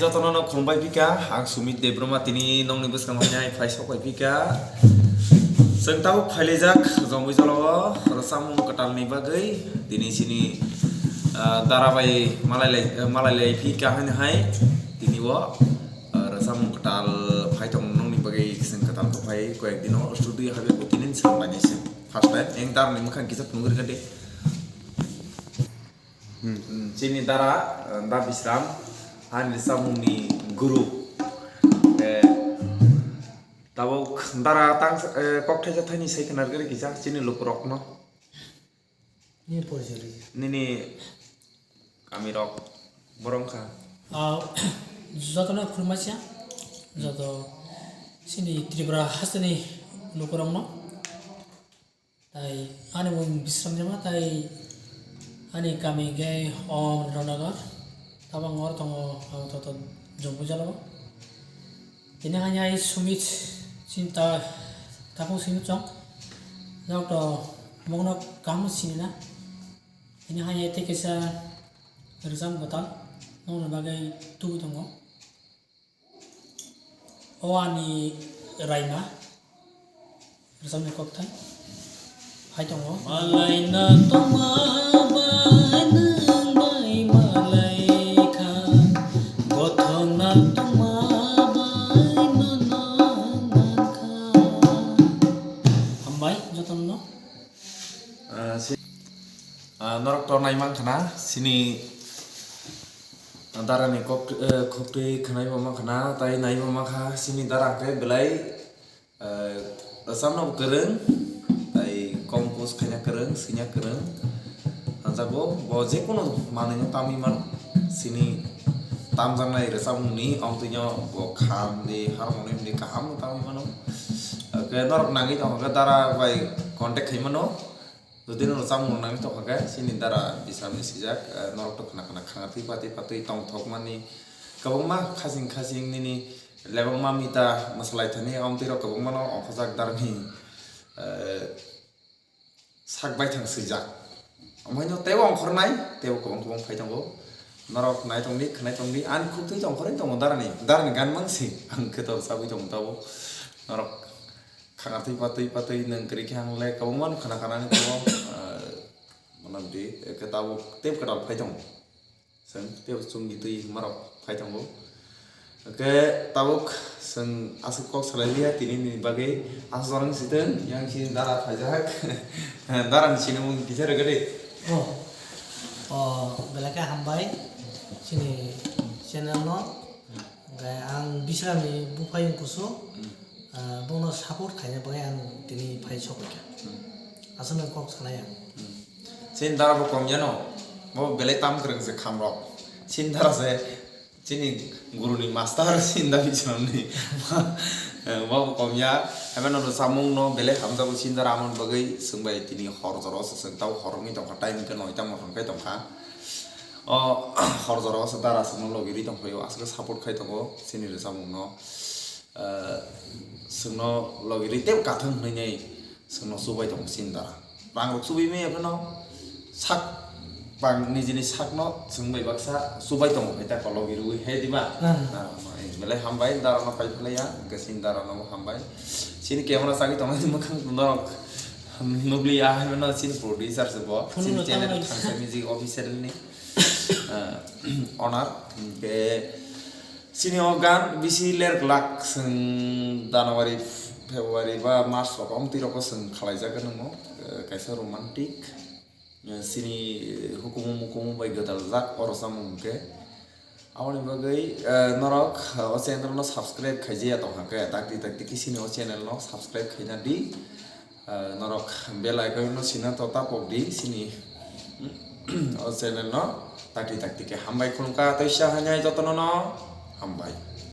jotono no khulumbai pika ang Sumit Debroma tini nongni bwskang hanyai phai sokai pika जों ताबो फाइलेजाक जंबुइ जलाव रसामुं कटालनि बागै दिनै सिनि दाराबाय मालायलाय फिका हाय दिनैबो रसामुं कटाल फाइथं नंनि बागै जों कटालखौ फाइ कयेक दिनाव स्टुडिय हाबे दिनै सोंबायनोसै फार्स्ट टाइम एं दारनि मोखां किसा फुंगुर गदे सिनि दारा दा बिश्राम हानि सामुंनि गुरु Tabo dara tang kokthai jathani sai kenar gari kisa chini lukurok no ni porjali nini kami rok borong kha jotona khurmasya joto sini tripura hasani lukurok no tai ane mung bisram jama tai ane kami gai om ronagar tabang or tongo toto jombu jalabo ini hanya Sumit cinta tapung sini cong jauh to mongno kamu sini na ini hanya itu kisah bersama betul nong bagai tu tongo awani raima bersama koktai hai tongo malai na tonga banang bai malai ka gothong na tonga norok to naimang khana sini dara ni kokti khanai mama khana tai nai mama kha sini dara ke belai samno kereng tai kompos khanya kereng sinya kereng anjago boje kono manino tami man sini tam jangnai resamuni amtunya bo kham di harmonium di kaham tami mano ke norok nangi to ga dara bai contact khai mano Jadi nol samu nang itu kaga sini dara bisa misijak norok to kena khangati pati tong thok mani kabang ma khasing nini lebang ma mita masalai thani amtiro kabang mano ofajak darni sakbai thang sijak amaino tewong khornai tew kabang phaitango norok nai tongni khnai tongni an khutui tong khorin tong darni gan mangsi ang ketor sabi tong tabo norok khangati pati nang kri khang le kabang man khana ni tabo manamdi ketabo tep kadal phaitong sang tep sungi tui marok phaitong ke tabuk sang asuk kok salalia tini ni bagai asorang siten yang sin dara phajak daran sinung bicara gede belaka hambai sini channel no gai ang bisra ni bupayung kuso bono support khanya bagai ang tini phai chokka asana kok salaya sin dara bo kom jano bo belai tam kereng se khamrok sin dara se chini guru ni master sin da bicham ni bo kom ya hamen no samung no belai hamda bo sin dara amon bagai sungbai tini hor joro se sung tau hor mi tong time ke noi tam mon kai tong kha hor joro se dara sung logiri tong phayo asga support khai tongo sini re samung no sungno logiri tep kathang nei nei sungno subai tong sin dara bang rok subi me apno sak bang ni jenis sak no sungbai baksa subai tong eta kologi rui he diba belai hambai dara no pai playa gasin dara no hambai sini camera sagi tong ni makhang norok nubli ya he no sin producer se bo sin channel thangsa music official ni honor ke sini organ bisi ler lak sung January February ba March rok tiro ko sung khalai jagan mo kaisa romantic sini hukum bai gadal zak orosamung ke awani bagai norok o channel no subscribe khaijia to hake takti ki sini o channel no subscribe khaina di norok bell icon no sina to tapok di sini o channel no takti ke hambai khulka taisha hanyai jotono no hambai